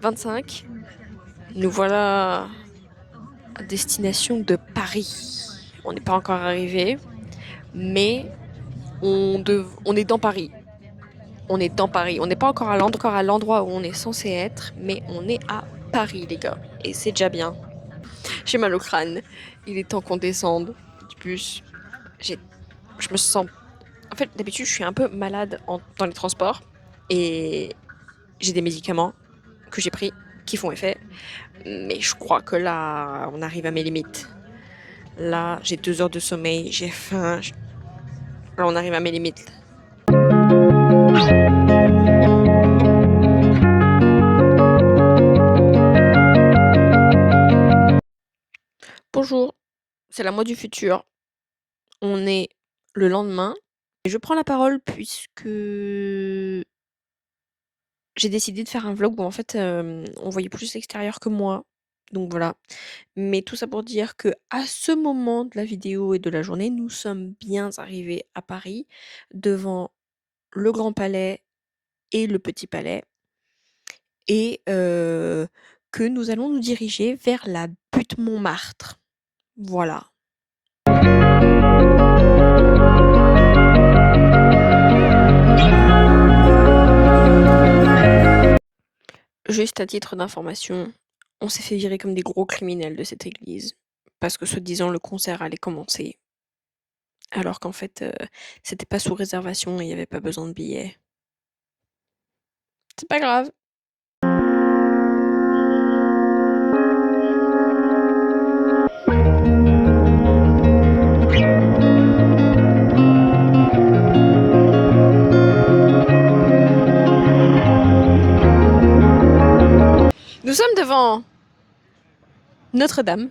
25. Nous voilà à destination de Paris. On n'est pas encore arrivé, mais on est dans Paris. On est dans Paris. On n'est pas encore à l'endroit où on est censé être, mais on est à Paris, les gars. Et c'est déjà bien. J'ai mal au crâne. Il est temps qu'on descende du bus. J'ai... Je me sens... En fait, d'habitude, je suis un peu malade dans les transports. Et j'ai des médicaments que j'ai pris qui font effet. Mais je crois que là, on arrive à mes limites. Là, j'ai 2 heures de sommeil, j'ai faim. Là, on arrive à mes limites. Bonjour, c'est la moi du futur. On est le lendemain. Et je prends la parole puisque j'ai décidé de faire un vlog où en fait on voyait plus l'extérieur que moi. Donc voilà. Mais tout ça pour dire que à ce moment de la vidéo et de la journée, nous sommes bien arrivés à Paris, devant le Grand Palais et le Petit Palais, et que nous allons nous diriger vers la butte Montmartre. Voilà. Juste à titre d'information, on s'est fait virer comme des gros criminels de cette église parce que soi-disant le concert allait commencer, alors qu'en fait c'était pas sous réservation et il y avait pas besoin de billets. C'est pas grave. Nous sommes devant Notre-Dame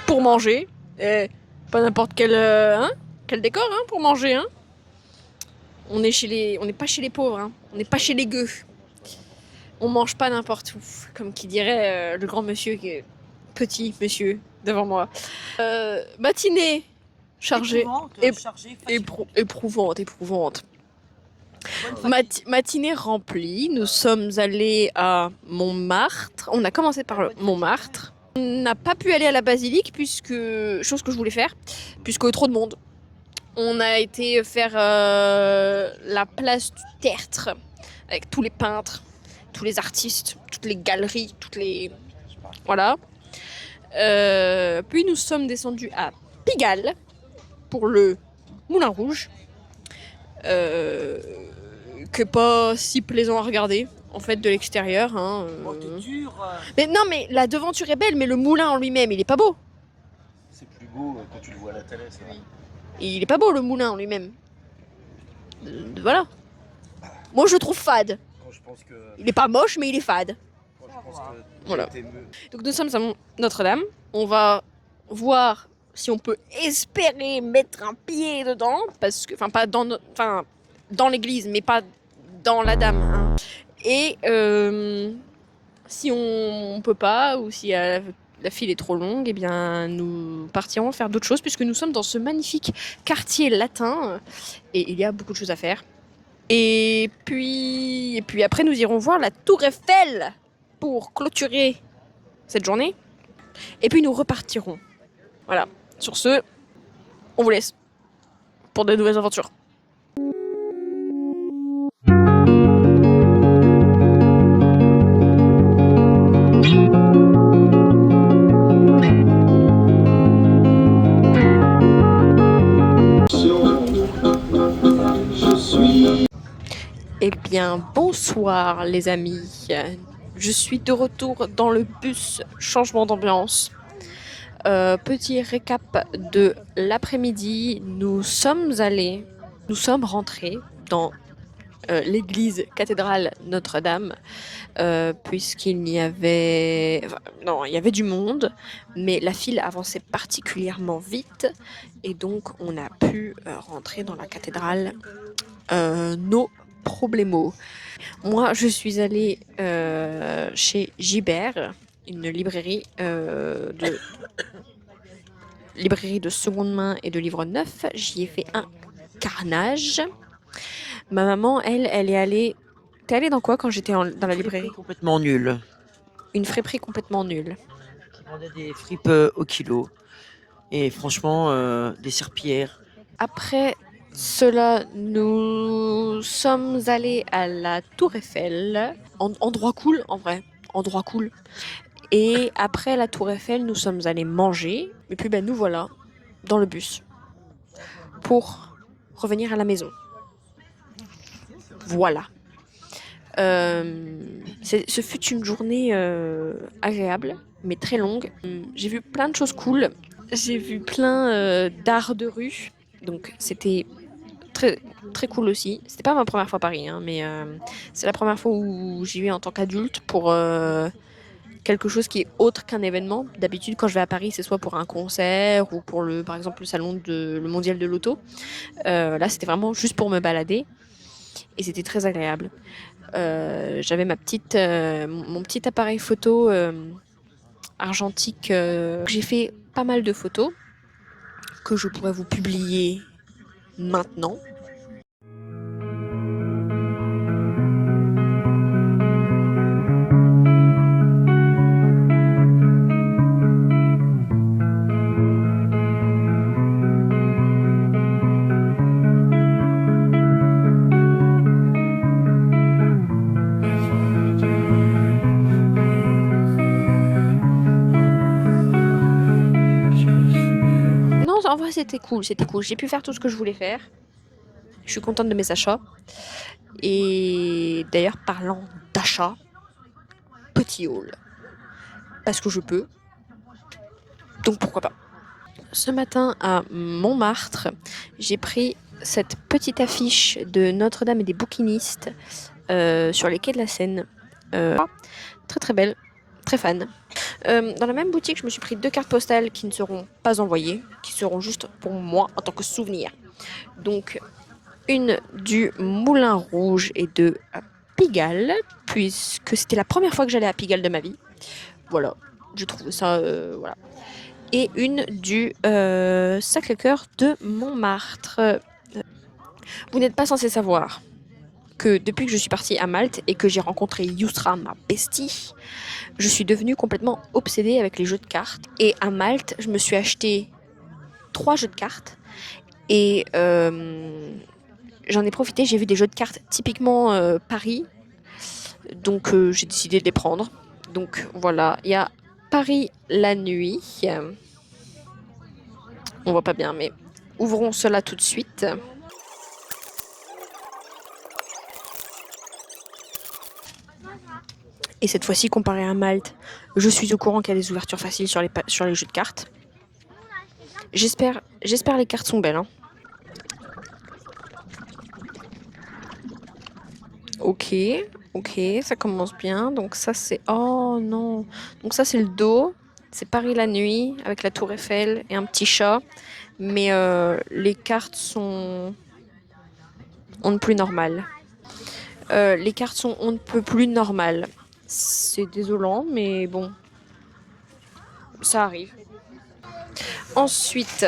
pour manger. Et pas n'importe quel décor pour manger. On n'est pas chez les pauvres. On n'est pas chez les gueux. On mange pas n'importe où, comme qui dirait le grand monsieur qui est petit monsieur devant moi. Matinée chargée, éprouvante. Matinée remplie, nous sommes allés à Montmartre. On a commencé par Montmartre. On n'a pas pu aller à la basilique, chose que je voulais faire, puisque trop de monde. On a été faire la place du Tertre, avec tous les peintres, tous les artistes, toutes les galeries, Voilà. Puis nous sommes descendus à Pigalle pour le Moulin Rouge. Que pas si plaisant à regarder en fait de l'extérieur. Mais non, mais la devanture est belle, mais le moulin en lui-même, il est pas beau. C'est plus beau quand tu le vois à la télé, c'est vrai. Il est pas beau le moulin en lui-même. Voilà. Moi je le trouve fade. Je pense que... Il est pas moche, mais il est fade. Voilà. Donc nous sommes à Notre-Dame. On va voir si on peut espérer mettre un pied dedans, parce que, enfin pas dans l'église, mais pas dans la dame. Et si on peut pas, ou si la file est trop longue, eh bien nous partirons faire d'autres choses, puisque nous sommes dans ce magnifique quartier latin et il y a beaucoup de choses à faire. Et puis après nous irons voir la Tour Eiffel pour clôturer cette journée. Et puis nous repartirons. Voilà. Sur ce, on vous laisse pour de nouvelles aventures. Eh bien, bonsoir les amis. Je suis de retour dans le bus changement d'ambiance. Petit récap de l'après-midi. Nous sommes rentrés dans l'église cathédrale Notre-Dame, puisqu'il y avait... il y avait du monde, mais la file avançait particulièrement vite, et donc on a pu rentrer dans la cathédrale no problemo. Moi, je suis allée chez Gibert, une librairie de seconde main et de livres neufs. J'y ai fait un carnage. Ma maman, elle est allée T'es allé dans quoi quand j'étais dans la librairie? Complètement nul. Une friperie complètement nulle. Qui vendait des fripes au kilo. Et franchement, des serpillères. Après cela, nous sommes allés à la Tour Eiffel. Endroit cool, en vrai. Endroit cool. Et après la Tour Eiffel, nous sommes allés manger. Et puis, ben, nous voilà dans le bus pour revenir à la maison. Voilà. Ce fut une journée agréable, mais très longue. J'ai vu plein de choses cool. J'ai vu plein d'art de rue. Donc, c'était très, très cool aussi. C'était pas ma première fois à Paris, hein, mais c'est la première fois où j'y vais en tant qu'adulte pour quelque chose qui est autre qu'un événement. D'habitude, quand je vais à Paris, c'est soit pour un concert ou pour par exemple, le mondial de l'auto. Là, c'était vraiment juste pour me balader et c'était très agréable. J'avais mon petit appareil photo argentique. J'ai fait pas mal de photos que je pourrais vous publier maintenant. Non, en vrai, c'était cool, c'était cool. J'ai pu faire tout ce que je voulais faire. Je suis contente de mes achats. Et d'ailleurs, parlant d'achat, petit haul. Parce que je peux. Donc pourquoi pas. Ce matin à Montmartre, j'ai pris cette petite affiche de Notre-Dame et des bouquinistes sur les quais de la Seine. Très très belle, très fan. Dans la même boutique, je me suis pris 2 cartes postales qui ne seront pas envoyées, qui seront juste pour moi en tant que souvenir. Donc une du Moulin Rouge et de Pigalle, puisque c'était la première fois que j'allais à Pigalle de ma vie. Voilà, je trouve ça, voilà. Et une du Sacré-Cœur de Montmartre. Vous n'êtes pas censé savoir que depuis que je suis partie à Malte et que j'ai rencontré Yousra, ma bestie, je suis devenue complètement obsédée avec les jeux de cartes. Et à Malte, je me suis acheté 3 jeux de cartes et j'en ai profité, j'ai vu des jeux de cartes typiquement Paris, donc j'ai décidé de les prendre. Donc voilà, il y a Paris la nuit. On voit pas bien, mais ouvrons cela tout de suite. Et cette fois-ci, comparé à Malte, je suis au courant qu'il y a des ouvertures faciles sur les jeux de cartes. J'espère les cartes sont belles. Hein. Ok, ça commence bien. Donc ça c'est... Oh non. Donc ça c'est le dos. C'est Paris la nuit avec la tour Eiffel et un petit chat. Mais les cartes sont... on ne plus normales. Les cartes sont on ne peut plus normales. C'est désolant, mais bon. Ça arrive. Ensuite,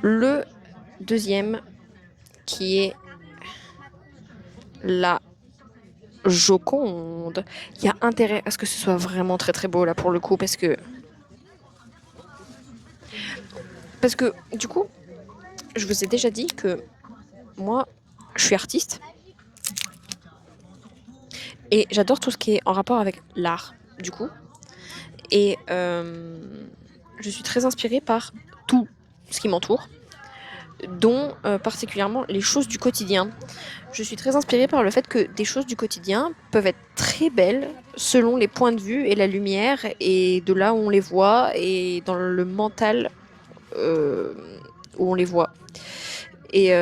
le deuxième qui est la Joconde. Il y a intérêt à ce que ce soit vraiment très très beau là pour le coup parce que du coup, je vous ai déjà dit que moi, je suis artiste et j'adore tout ce qui est en rapport avec l'art du coup. Et je suis très inspirée par tout ce qui m'entoure, dont particulièrement les choses du quotidien. Je suis très inspirée par le fait que des choses du quotidien peuvent être très belles selon les points de vue et la lumière et de là où on les voit et dans le mental où on les voit. Et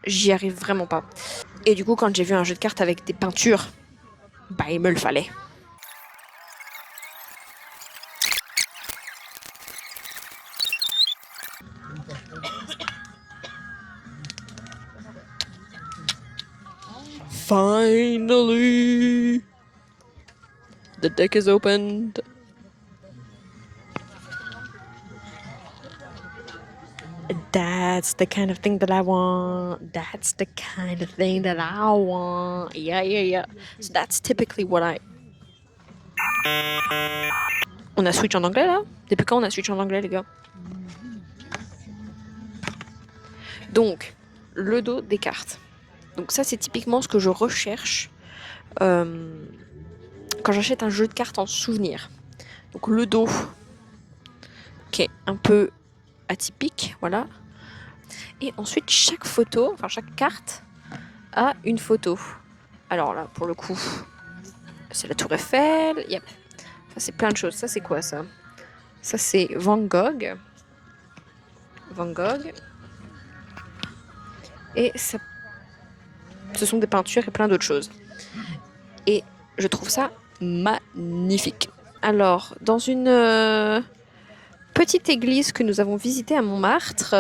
j'y arrive vraiment pas. Et du coup, quand j'ai vu un jeu de cartes avec des peintures, bah il me le fallait. Finally, the deck is opened. That's the kind of thing that I want. That's the kind of thing that I want. Yeah, yeah, yeah. So that's typically what I... On a switch en anglais là? Depuis quand on a switch en anglais les gars? Donc, le dos des cartes. Donc ça c'est typiquement ce que je recherche quand j'achète un jeu de cartes en souvenir. Donc le dos qui est un peu atypique, voilà. Et ensuite chaque photo, enfin chaque carte a une photo. Alors là pour le coup c'est la tour Eiffel, yep. Enfin, c'est plein de choses. Ça c'est quoi ça? Ça c'est Van Gogh. Van Gogh. Et ça, ce sont des peintures et plein d'autres choses. Et je trouve ça magnifique. Alors, dans une petite église que nous avons visitée à Montmartre,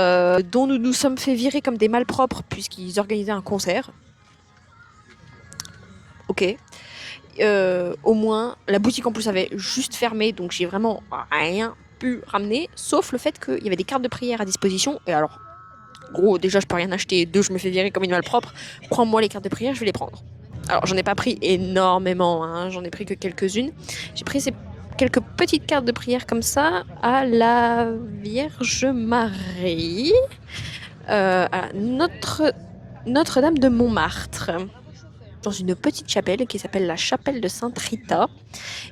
dont nous nous sommes fait virer comme des malpropres puisqu'ils organisaient un concert. Ok. Au moins, la boutique en plus avait juste fermé, donc j'ai vraiment rien pu ramener, sauf le fait qu'il y avait des cartes de prière à disposition. Et alors, gros, déjà, je peux rien acheter. Deux, je me fais virer comme une malpropre. Prends-moi les cartes de prière, je vais les prendre. Alors, j'en ai pas pris énormément, hein. J'en ai pris que quelques-unes. J'ai pris quelques petites cartes de prière comme ça à la Vierge Marie, à Notre-Dame de Montmartre, dans une petite chapelle qui s'appelle la chapelle de Sainte Rita.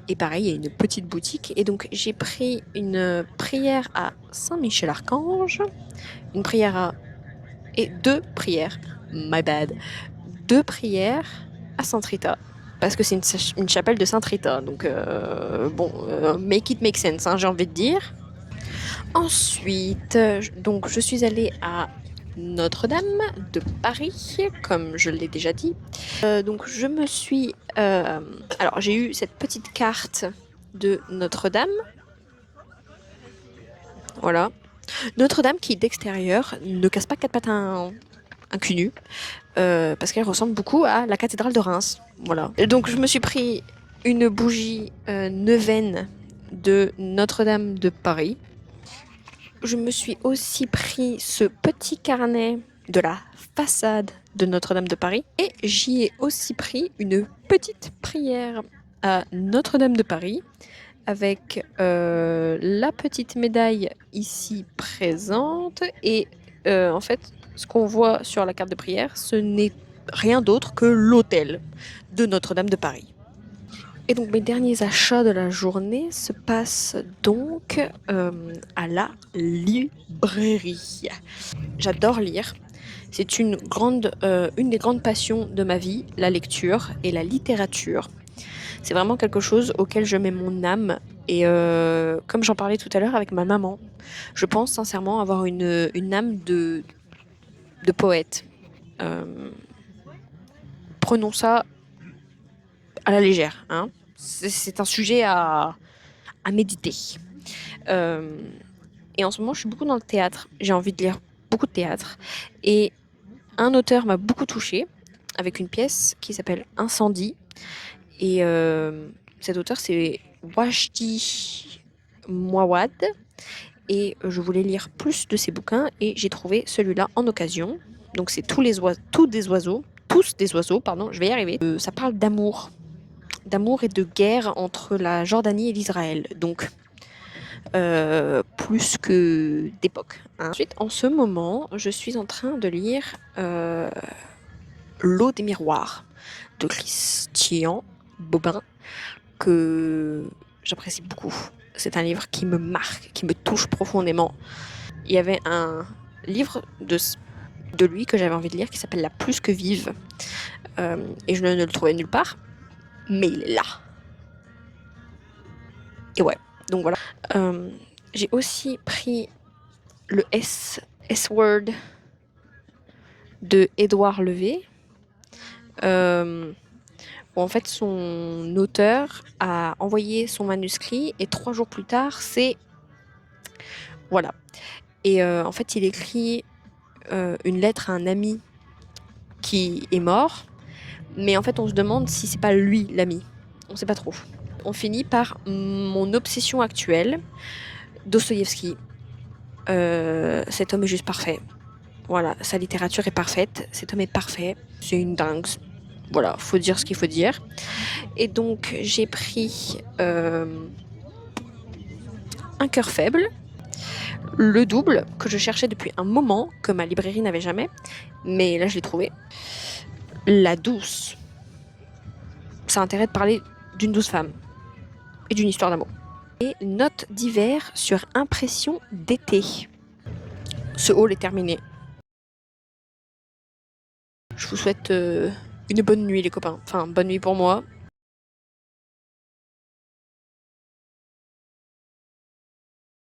Et pareil, il y a une petite boutique. Et donc, j'ai pris une prière à Saint-Michel-Archange, une prière et 2 prières, my bad, 2 prières à Sainte Rita, parce que c'est une chapelle de Sainte Rita, donc make it make sense, hein, j'ai envie de dire. Ensuite, donc je suis allée à Notre-Dame de Paris, comme je l'ai déjà dit. Donc je me suis... alors j'ai eu cette petite carte de Notre-Dame. Voilà. Notre-Dame qui, d'extérieur, ne casse pas 4 pattes un cul nu, parce qu'elle ressemble beaucoup à la cathédrale de Reims. Voilà. Et donc je me suis pris une bougie neuvaine de Notre-Dame de Paris. Je me suis aussi pris ce petit carnet de la façade de Notre-Dame de Paris. Et j'y ai aussi pris une petite prière à Notre-Dame de Paris, avec la petite médaille ici présente. Et en fait, ce qu'on voit sur la carte de prière, ce n'est rien d'autre que l'autel de Notre-Dame de Paris. Et donc mes derniers achats de la journée se passent donc à la librairie. J'adore lire. C'est une des grandes passions de ma vie, la lecture et la littérature. C'est vraiment quelque chose auquel je mets mon âme. Et comme j'en parlais tout à l'heure avec ma maman, je pense sincèrement avoir une âme de poète. Prenons ça à la légère, hein. C'est un sujet à méditer. Et en ce moment, je suis beaucoup dans le théâtre. J'ai envie de lire beaucoup de théâtre. Et un auteur m'a beaucoup touchée avec une pièce qui s'appelle Incendie. Et cet auteur, c'est Wajdi Mouawad. Et je voulais lire plus de ses bouquins et j'ai trouvé celui-là en occasion. Donc c'est tous des oiseaux, pardon, je vais y arriver. Ça parle d'amour et de guerre entre la Jordanie et l'Israël. Donc plus que d'époque, hein. Ensuite, en ce moment, je suis en train de lire L'eau des miroirs de Christian Bobin, que j'apprécie beaucoup. C'est un livre qui me marque, qui me touche profondément. Il y avait un livre de lui que j'avais envie de lire qui s'appelle La plus que vive. Et je ne le trouvais nulle part, mais il est là. Et ouais, donc voilà. J'ai aussi pris le S-Word de Édouard Levé. Où en fait son auteur a envoyé son manuscrit et 3 jours plus tard c'est... Voilà. Et en fait il écrit une lettre à un ami qui est mort, mais en fait on se demande si c'est pas lui l'ami. On sait pas trop. On finit par mon obsession actuelle, Dostoïevski. Cet homme est juste parfait. Voilà, sa littérature est parfaite. Cet homme est parfait. C'est une dingue. Voilà, faut dire ce qu'il faut dire. Et donc, j'ai pris Un cœur faible, le double, que je cherchais depuis un moment, que ma librairie n'avait jamais. Mais là, je l'ai trouvé. La douce. Ça a intérêt de parler d'une douce femme et d'une histoire d'amour. Et Notes d'hiver sur impression d'été. Ce haul est terminé. Je vous souhaite une bonne nuit les copains. Enfin, bonne nuit pour moi.